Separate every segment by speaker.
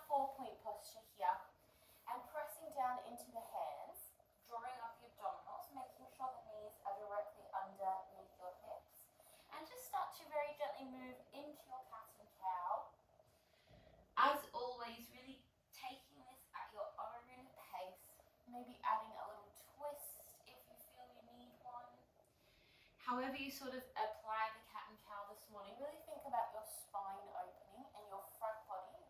Speaker 1: 4-point posture here and pressing down into the hands, drawing up the abdominals, making sure the knees are directly underneath your hips, and just start to very gently move into your cat and cow. As always, really taking this at your own pace, maybe adding a little twist if you feel you need one. However you sort of apply the cat and cow this morning, really think about your spine opening and your front body,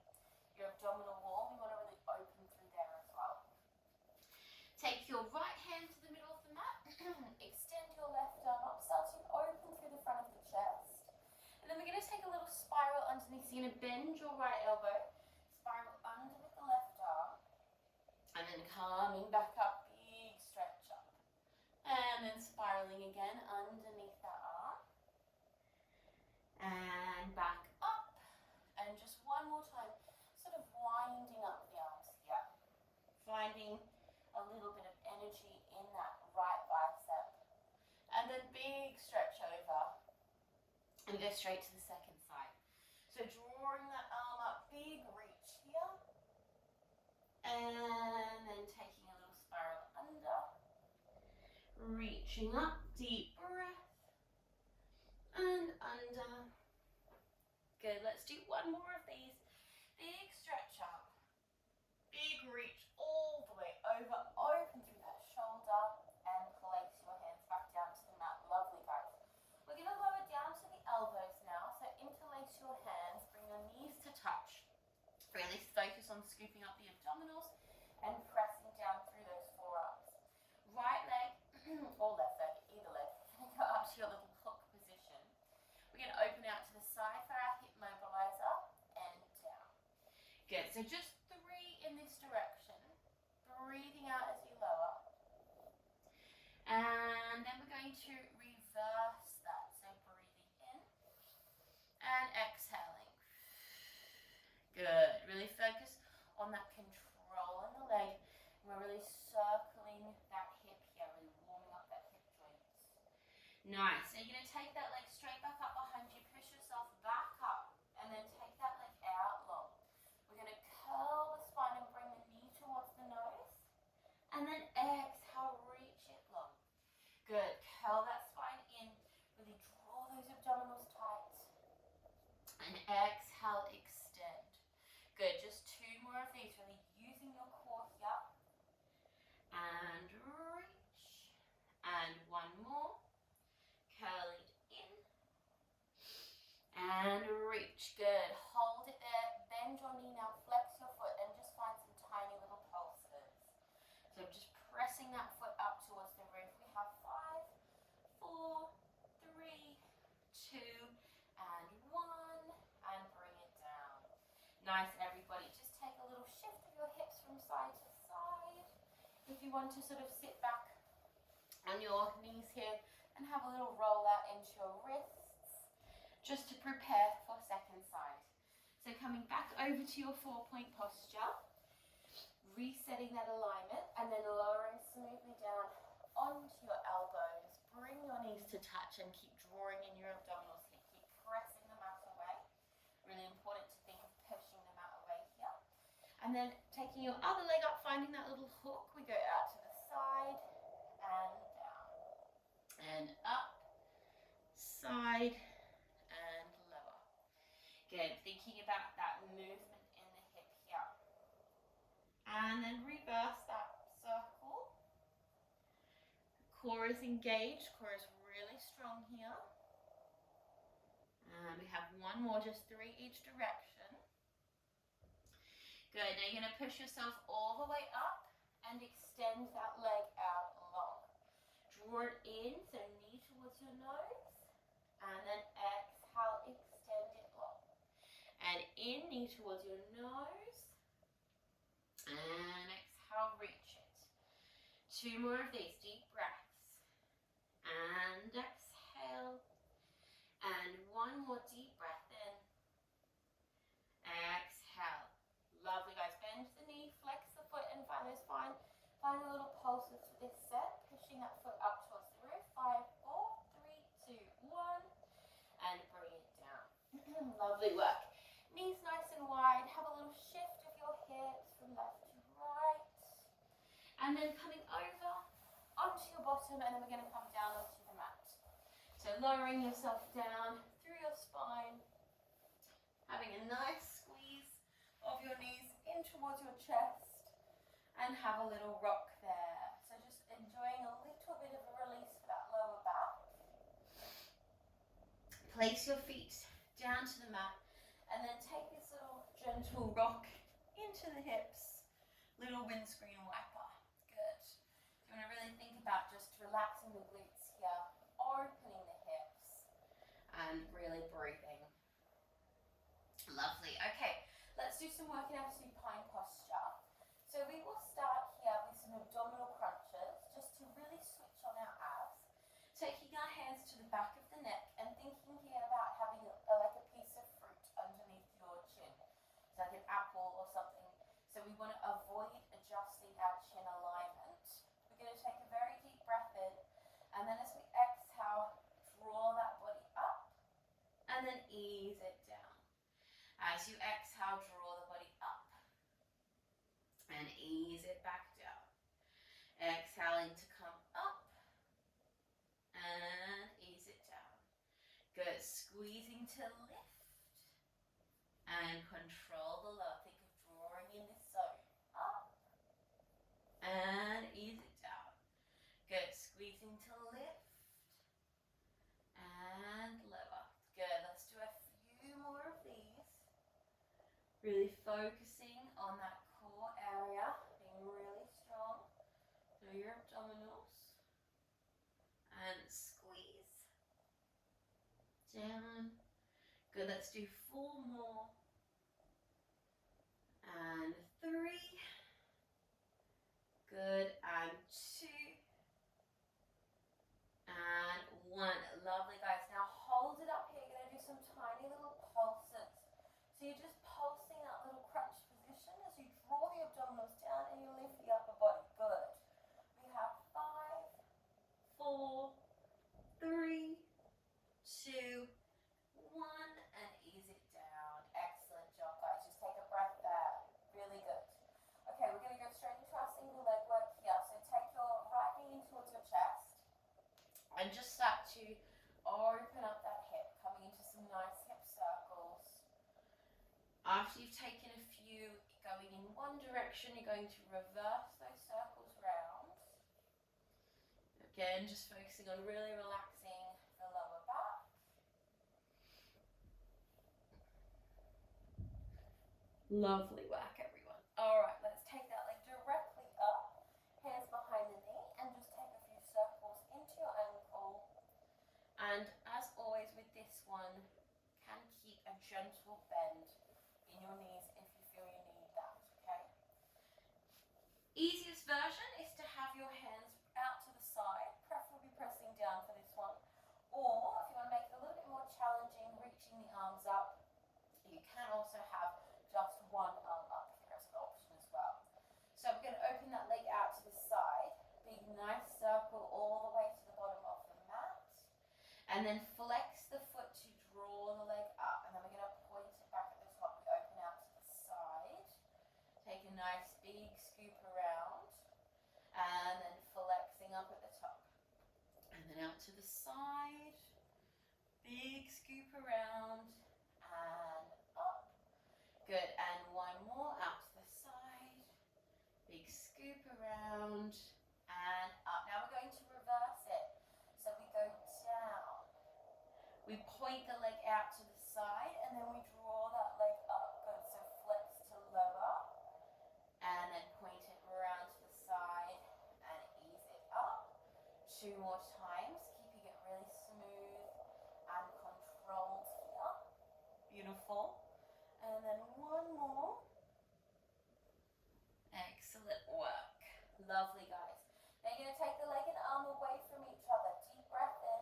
Speaker 1: your abdominal wall. We want to really open through there as well. Take your right hand to the middle of the mat, extend your left arm up, starting open through the front of the chest. And then we're going to take a little spiral underneath. So you're going to bend your right elbow, spiral under with the left arm, and then coming back up, big stretch up. And then spiraling again underneath that arm. And back up. And just one more time, sort of winding up the arms here. Finding a little bit of energy in that right bicep. And then big stretch over. And go straight to the second side. So drawing that arm up, big reach here. And then taking a little spiral under. Reaching up, deep breath. And under. Good, let's do one more of these. Big stretch up. Big reach all the way over, open through that shoulder, and place your hands back down to the mat. Lovely, guys. We're going to lower down to the elbows now, so interlace your hands, bring your knees to touch. Really focus on scooping up the abdominals and pressing down through those forearms. Right leg or left leg, either leg, going to go up to your little hook position. We're going to open out to the side for our hip mobilizer and down. Good, so just 3 in this direction. Breathing out as you lower. And then we're going to reverse that. So breathing in and exhaling. Good, really focus on that control on the leg. We're really circling that hip here, really warming up that hip joints. Nice. So you're going to take that leg straight back up behind you, push yourself back up, and then take that leg out long. We're going to curl the spine and bring the knee towards the nose, and then exhale, reach it long. Good. Curl that spine in, really draw those abdominals tight, and exhale, extend. Good. Just 2 more of these, really using your core here. And reach. And one more. Curling in. And reach. Good. Hold it there. Bend your knee now. Flex your foot and just find some tiny little pulses. So just pressing that foot up towards the roof. We have 5, 4, 3, 2, and 1. And bring it down. Nice, everybody. Just take a little shift of your hips from side to side. If you want to sort of sit back on your knees here and have a little roll out into your wrists, just to prepare for second side. So coming back over to your 4-point posture, resetting that alignment, and then lowering smoothly down onto your elbows. Bring your knees to touch and keep drawing in your abdominals here. Keep pressing the mat away. Really important to think of pushing the mat away here. And then taking your other leg up, finding that little hook, we go out to the side and down. And up, side, and lower. Good, thinking about that movement in the hip here. And then reverse that circle. Core is engaged, core is really strong here. And we have one more, just 3 each direction. Good, now you're going to push yourself all the way up and extend that leg out long. Draw it in, so knee towards your nose, and then exhale, extend it long. And in, knee towards your nose, and exhale, reach it. 2 more of these, deep breaths. And exhale. And 1 more deep breath in. Exhale. Lovely, guys. Bend the knee, flex the foot, and find those fine little pulses for this set. Pushing that foot up towards the roof. 5, 4, 3, 2, 1. And bring it down. Lovely work. Knees nice and wide. Have a little shift of your And then coming over onto your bottom, and then we're going to come down onto the mat. So lowering yourself down through your spine, having a nice squeeze of your knees in towards your chest, and have a little rock there. So just enjoying a little bit of a release for that lower back. Place your feet down to the mat, and then take this little gentle rock into the hips, little windscreen wiper. Good. So you want to really think about just relaxing the glutes here, opening the hips, and really breathing. Lovely. Okay, let's do some work in our supine posture. So we will start here with some abdominal crunches, just to really switch on our abs. Taking our hands to the back of the neck and thinking here about having like a piece of fruit underneath your chin. So like an apple or something. So we want to avoid adjusting our chin alignment. We're going to take a very deep breath in, and then as we exhale, draw that body up, and then ease it down. As you exhale, draw the body up, and ease it back down. Exhaling to come up, and ease it down. Good. Squeezing to lift, and control the lower. Think of drawing in this zone. Up, and ease it down. Good. Squeezing to lift, and lower. Good. Let's do a few more of these. Really focusing on that core area, being really strong through your abdominals. And squeeze down. Good. Let's do 4 more. And 3. Good. And 2. And 1. Lovely, guys. Now hold it up here. You're going to do some tiny little pulses. So you're just pulsing that little crunch position as you draw the abdominals down and you lift the upper body. Good. We have 5, 4, 3, 2, 1, and ease it down. Excellent job, guys. Just take a breath there. Really good. Okay, we're going to go straight into our single leg work here. So take your right knee in towards your chest and just start to open up that hip, coming into some nice hip circles. After you've taken a few going in one direction, you're going to reverse those circles round. Again, just focusing on really relaxing the lower back. Lovely work, everyone. All right, let's take that leg directly up, hands behind the knee, and just take a few circles into your ankle. And as always with this one, can keep a gentle bend in your knees if you feel you need that, okay? Easiest version is to have your hands out to the side, preferably pressing down for this one. Or if you want to make it a little bit more challenging, reaching the arms up, you can also have just one arm up here as an option as well. So we're going to open that leg out to the side, big nice circle all the way to the bottom of the mat, and then flex the foot to draw the leg up, and then we're going to point it back at the top. We open out to the side, take a nice big scoop around, and then flexing up at the top, and then out to the side, big scoop around, and up. Good. And one more out to the side, big scoop around, and up. Now we're going to reverse it. So we go down, we point the leg out to the side, and then we draw that leg up. Good. So flex to lower, and then point it around to the side and ease it up. 2 more times, keeping it really smooth and controlled here. Beautiful. And then 1 more. Excellent work. Lovely, guys. Now you're going to take the leg and arm away from each other. Deep breath in,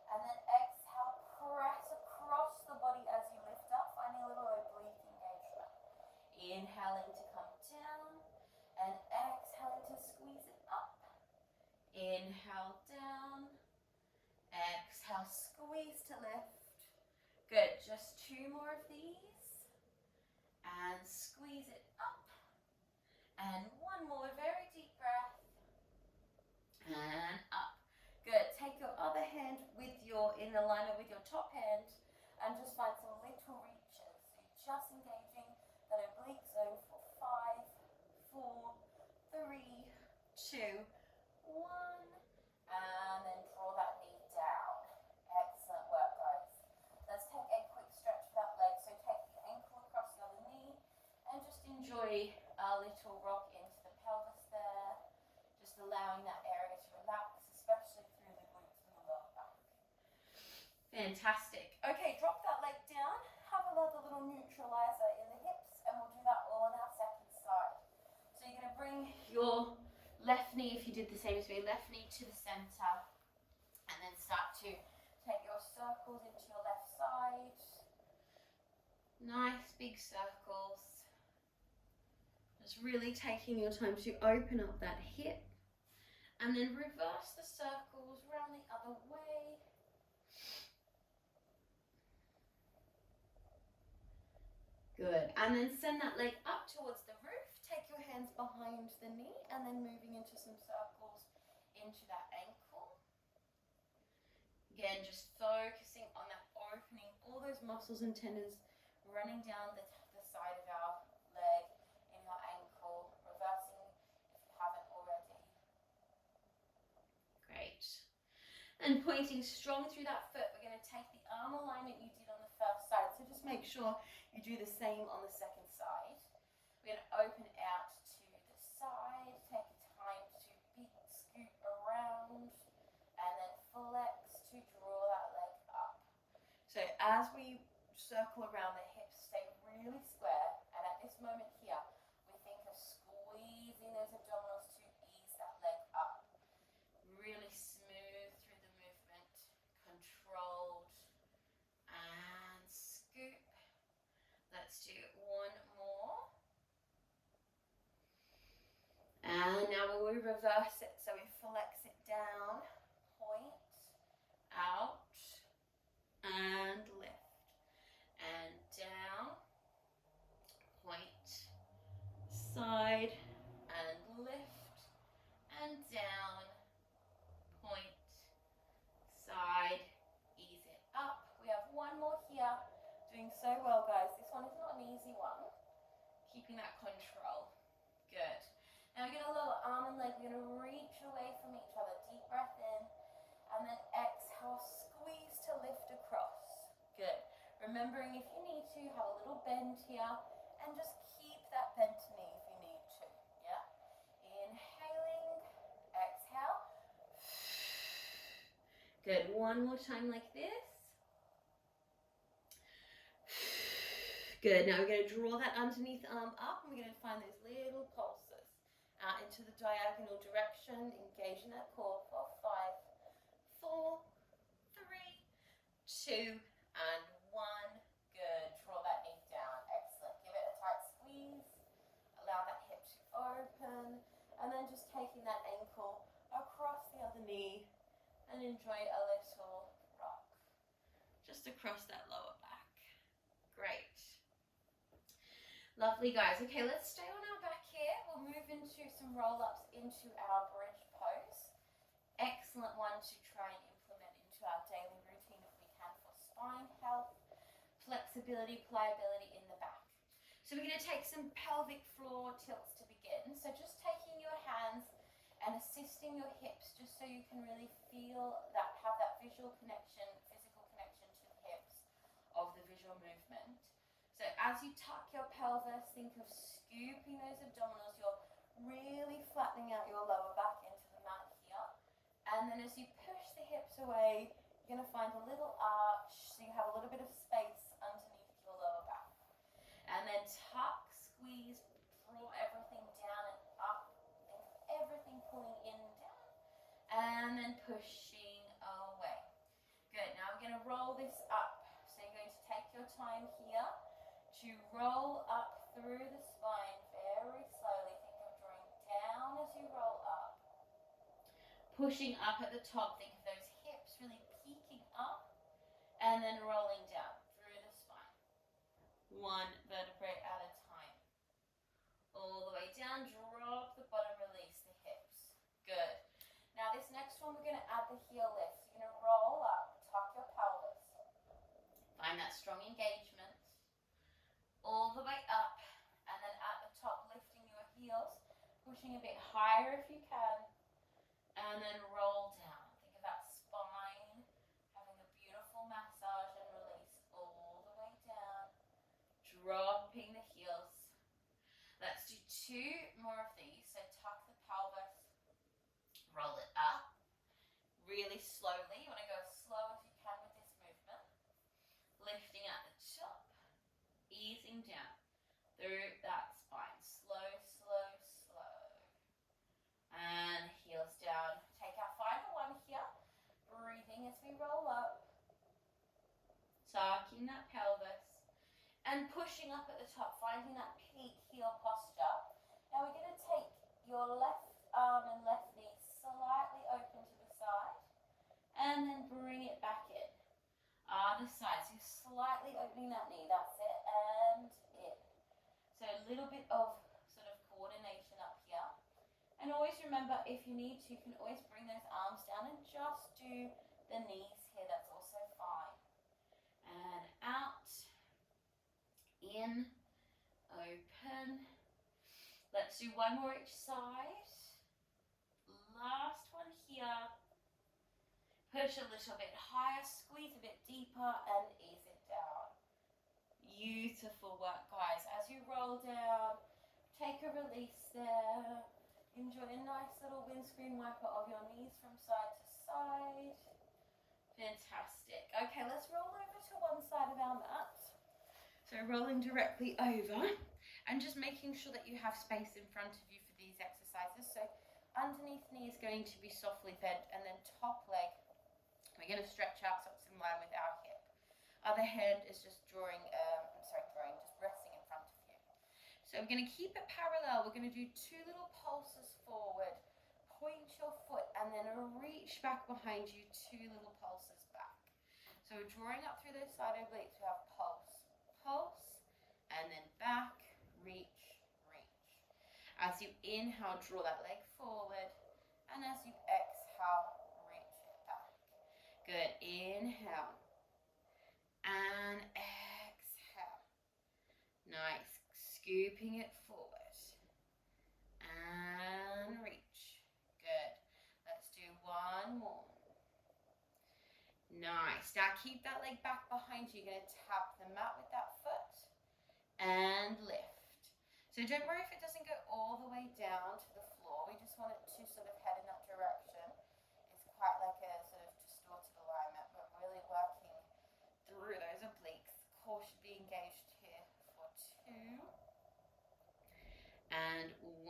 Speaker 1: and then exhale, press across the body as you lift up, finding a little oblique engagement. Inhaling to come down, and exhaling to squeeze it up. Inhale down, exhale, squeeze to lift. Good. Just 2 more of these. And squeeze it up. And 1 more, very deep breath. and up. Good. Take your other hand in alignment with your top hand and just find some little reaches. So you're just engaging that oblique zone for 5, 4, 3, 2, 1, and then draw that knee down. Excellent work, guys. Let's take a quick stretch for that leg. So take the ankle across the other knee and just enjoy a little rock into the pelvis there. Just allowing that area to relax, especially through the glutes and the lower back. Fantastic. Okay, drop that leg down. Have another little neutralizer in the hips, and we'll do that all on our second side. So you're going to bring your left knee, if you did the same as me, left knee to the center, and then start to take your circles into your left side. Nice big circles. Just really taking your time to open up that hip, and then reverse the circles round the other way. Good. And then send that leg up towards the roof. Take your hands behind the knee and then moving into some circles into that ankle. Again, just focusing on that opening, all those muscles and tendons running down the side of our leg in your ankle, reversing if you haven't already. Great. And pointing strong through that foot, we're going to take the arm alignment you did on the first side. So just make sure you do the same on the second side. We're going to open out to the side, take time to scoop around, and then flex to draw that leg up. So as we circle around, the hips stay really square, and at this moment here, we think of squeezing those abdominals to ease that leg up. Really smooth through the movement, controlled, and scoop. Let's do one more. And now we'll reverse it. So we flex it down, point, out, and lift. And down, point, side, and lift. And down, point, side, ease it up. We have one more here. Doing so well, guys. This one is not an easy one. Keeping that control. Good. Now we're going to lower arm and leg. We're going to reach away from each other. Deep breath in. And then exhale, squeeze to lift across. Good. Remembering if you need to, have a little bend here. And just keep that bent knee if you need to. Yeah? Inhaling. Exhale. Good. One more time like this. Good. Now we're going to draw that underneath arm up, and we're going to find those little pulses out into the diagonal direction, engaging that core for 5, 4, 3, 2, and 1. Good. Draw that knee down. Excellent. Give it a tight squeeze. Allow that hip to open, and then just taking that ankle across the other knee, and enjoy a little rock just across that lower back. Great. Lovely, guys. Okay, let's stay on our back here. We'll move into some roll-ups into our bridge pose. Excellent one to try and implement into our daily routine if we can for spine health, flexibility, pliability in the back. So we're going to take some pelvic floor tilts to begin. So just taking your hands and assisting your hips just so you can really feel that, have that visual connection, physical connection to the hips of the visual movement. So as you tuck your pelvis, think of scooping those abdominals. You're really flattening out your lower back into the mat here. And then as you push the hips away, you're going to find a little arch so you have a little bit of space underneath your lower back. And then tuck, squeeze, draw everything down and up. Think of everything pulling in and down. And then pushing away. Good. Now we're going to roll this up. So you're going to take your time here to roll up through the spine very slowly. Think of drawing down as you roll up. Pushing up at the top. Think of those hips really peaking up. And then rolling down through the spine. One vertebrae at a time. All the way down. Drop the bottom. Release the hips. Good. Now this next one we're going to add the heel lift. So you're going to roll up, tuck your pelvis. Find that strong engagement. All the way up, and then at the top lifting your heels, pushing a bit higher if you can, and then roll down. Think of that spine having a beautiful massage and release all the way down, dropping the heels. Let's do 2 more of these. So tuck the pelvis, roll it up really slowly. You want to go as slow as you can with this movement, lifting at the top, easing down through that spine. Slow, slow, slow. And heels down. Take our final one here. Breathing as we roll up. Tucking that pelvis. And pushing up at the top, finding that peak heel posture. Now we're going to take your left arm and left knee slightly open to the side. And then bring it back in. Other side. So you're slightly opening that knee. That's it. And in. So a little bit of sort of coordination up here. And always remember, if you need to, you can always bring those arms down and just do the knees here. That's also fine. And out. In. Open. Let's do 1 more each side. Last one here. Push a little bit higher, squeeze a bit deeper, and ease it down. Beautiful work, guys. As you roll down, take a release there. Enjoy a nice little windscreen wiper of your knees from side to side. Fantastic. Okay, let's roll over to one side of our mat. So rolling directly over and just making sure that you have space in front of you for these exercises. So underneath knee is going to be softly bent, and then top leg, we're going to stretch out so it's in line with our hip. Other hand is just just resting in front of you. So I'm going to keep it parallel. We're going to do 2 little pulses forward. Point your foot and then reach back behind you, 2 little pulses back. So we're drawing up through those side obliques. We have pulse, pulse, and then back, reach, reach. As you inhale, draw that leg forward, and as you exhale, reach it back. Good. Inhale and exhale. Nice. Scooping it forward and reach. Good. Let's do 1 more. Nice. Now keep that leg back behind you. You're going to tap the mat with that foot and lift. So don't worry if it doesn't go all the way down to the floor. We just want it to sort of head in that direction. It's quite like a sort of distorted alignment, but really working through those obliques. Core should be engaged here for 2 and 1.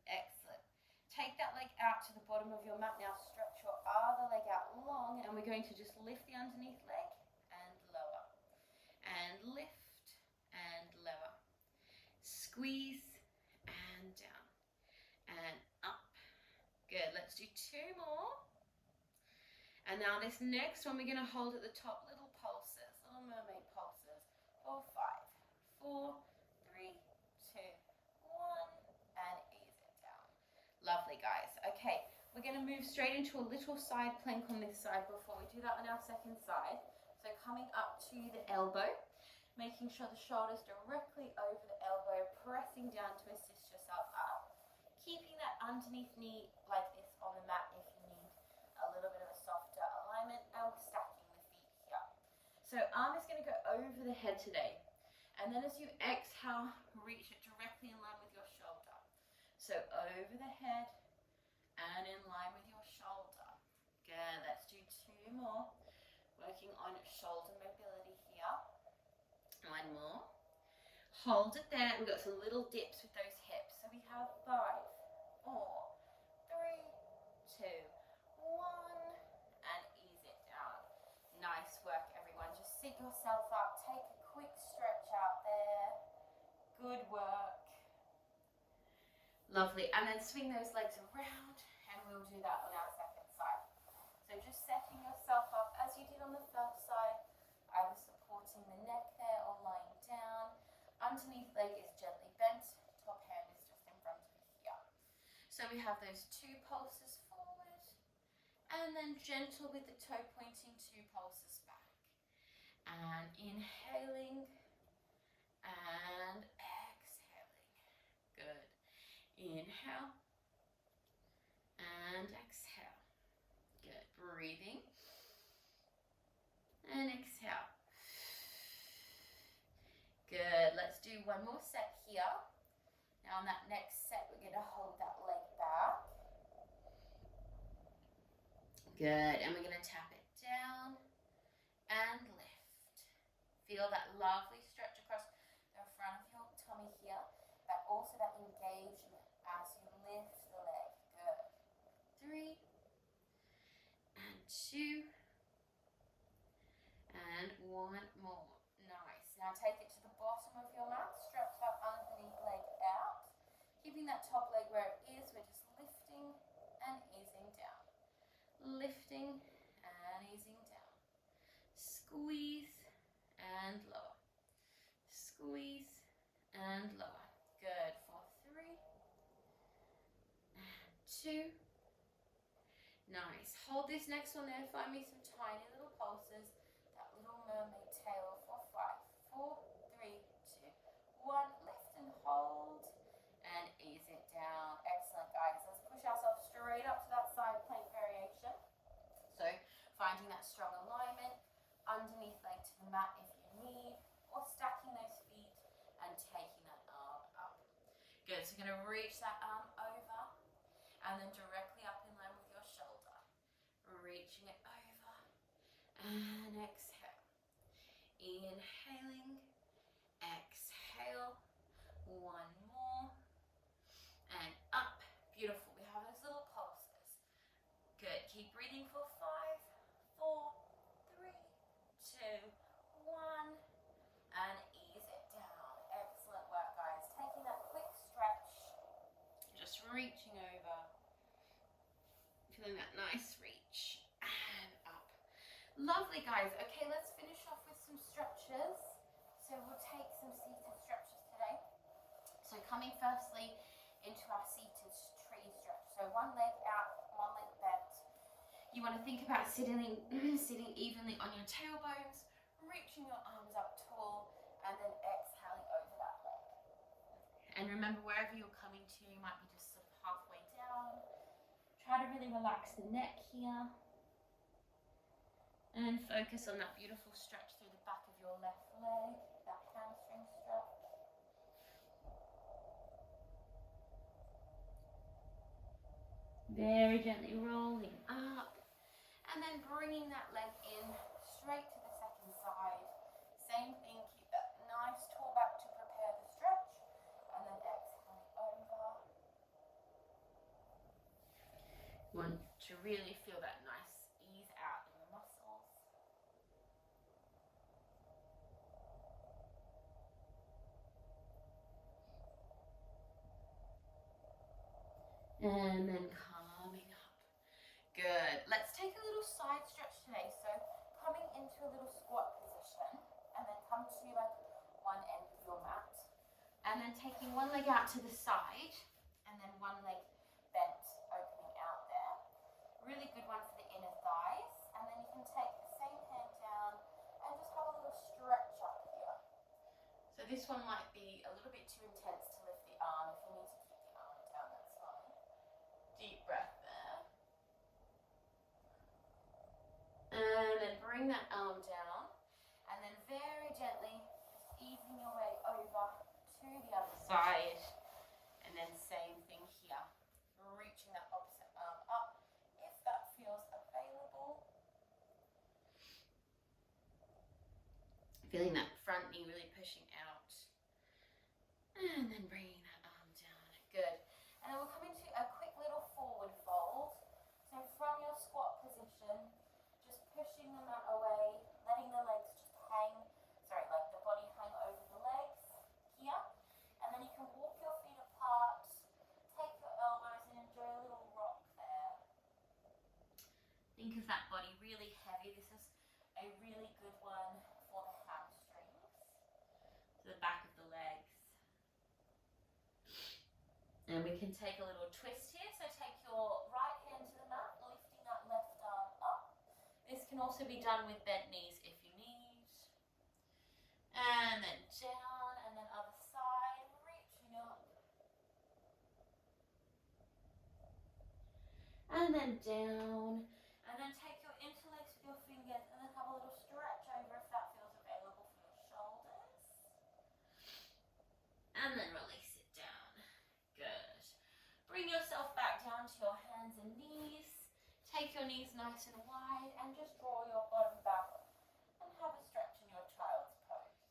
Speaker 1: Excellent. Take that leg out to the bottom of your mat. Now stretch your other leg out long, and we're going to just lift the underneath leg and lower. And lift and lower. Squeeze and down. And up. Good. Let's do 2 more. And now this next one, we're going to hold at the top, little pulses, little mermaid pulses. 4, 5, 4, 3, 2, 1, and ease it down. Lovely, guys. Okay, we're going to move straight into a little side plank on this side before we do that on our second side. So coming up to the elbow, making sure the shoulder's directly over the elbow, pressing down to assist yourself up. Keeping that underneath knee like this on the mat if you need a little bit of a softer alignment, and stacking the feet here. So arm is going to go over the head today. And then as you exhale, reach it directly in line with your shoulder. So over the head and in line with your shoulder. Good. Let's do 2 more. Working on shoulder mobility here. 1 more. Hold it there. We've got some little dips with those hips. So we have 5, 4, 3, 2, 1, and ease it down. Nice work, everyone. Just sit yourself up. Take a quick stretch out there. Good work. Lovely. And then swing those legs around, and we'll do that on our second side. So just setting yourself up as you did on the first side, either supporting the neck there or lying down. Underneath leg is gently bent, top hand is just in front of you here. So we have those 2 pulses forward And then gentle with the toe pointing, 2 pulses back. And inhaling and exhaling. Good. Inhale and exhale. Good. Breathing and exhale. Good. Let's do one more set here. Now on that next set, we're going to hold that leg back. Good. And we're going to tap it down and lift. Feel that lovely stretch across the front of your tummy here, but also that engagement as you lift the leg. Good. 3 and 2 and 1 more. Nice. Now take it to the bottom of your mat, stretch that underneath leg out. Keeping that top leg where it is, we're just lifting and easing down. Lifting and easing down. Squeeze and lower. Squeeze and lower. Good. For 3 and 2. Nice. Hold this next one there. Find me some tiny little pulses. That little mermaid tail for 5, 4, 3, 2, 1. Lift and hold and ease it down. Excellent, guys. Let's push ourselves straight up to that side plank variation. So finding that strong alignment, underneath leg to the mat if you need, or stacking those feet and taking that arm up. Good. So you're going to reach that arm over and then directly up in line with your shoulder. Reaching it over and exhale. Inhaling, exhale. 1 more and up. Beautiful. We have those little pulses. Good. Keep breathing for 5, 4, 3, 2, 1 and ease it down. Excellent work, guys. Taking that quick stretch, just reaching over, feeling that nice reach and up. Lovely, guys. Okay, let's finish off with some stretches. So we'll take some seated stretches today. So coming firstly into our seated tree stretch. So one leg out, one leg bent. You want to think about sitting evenly on your tailbones, reaching your arms up tall, and then exhaling over that leg. And remember, wherever you're coming to, you might be just sort of halfway down. Try to really relax the neck here. And focus on that beautiful stretch through the back of your left leg, that hamstring stretch. Very gently rolling up. And then bringing that leg in straight to the second side. Same thing, keep that nice tall back to prepare the stretch. And then exhaling over. You want to really feel that nice ease out in the muscles. And then coming up. Good. Let's take a little side stretch today. So coming into a little squat position and then come to like one end of your mat. And then taking one leg out to the side and then one leg bent, opening out there. Really good one for the inner thighs. And then you can take the same hand down and just have a little stretch up here. So this one might be a little bit too intense to lift the arm. If you need to keep the arm down, that's fine. Deep breath there. And then bring that arm down. And then very gently just easing your way over to the other side. And then same thing here. Reaching that opposite arm up if that feels available. Feeling that front knee really pushing out. And then bringing that arm down. Good. And then we'll come into a quick little forward fold. So from your squat position, just pushing the mat away, letting the legs just hang, like the body hang over the legs here. And then you can walk your feet apart, take your elbows and enjoy a little rock there. Think of that body really heavy. This is a really good one for the hamstrings, to the back of the legs. And we can take a little twist here. So take your right hand to the mat, lifting that left arm also be done with bent knees if you need. And then down, and then other side, reaching up. And then down. And then take your interlace with your fingers and then have a little stretch over if that feels available for your shoulders. And then release it down. Good. Bring yourself back down to your hands and knees. Take your knees nice and wide and just draw your bottom back and have a stretch in your child's pose.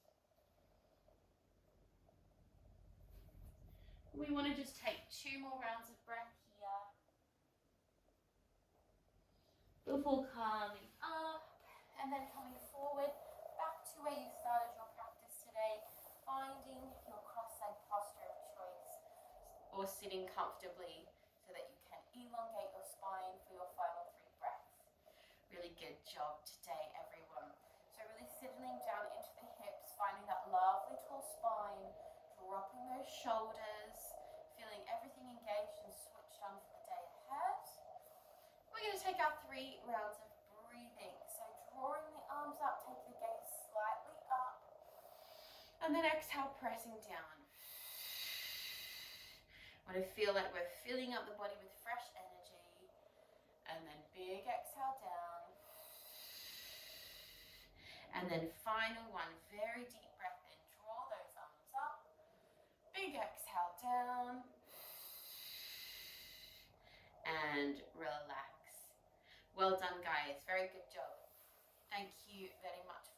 Speaker 1: We want to just take 2 more rounds of breath here before coming up and then coming forward back to where you started your practice today, finding your cross-legged posture of choice or sitting comfortably so that you can elongate your spine for your final 3 breaths. Really good job today, everyone. So really settling down into the hips, finding that lovely tall spine, dropping those shoulders, feeling everything engaged and switched on for the day ahead. We're going to take our 3 rounds of breathing. So drawing the arms up, take the gaze slightly up, and then exhale, pressing down. Want to feel like we're filling up the body with fresh energy, and then big exhale down, and then final one, very deep breath in, draw those arms up, big exhale down, and relax. Well done, guys, very good job. Thank you very much.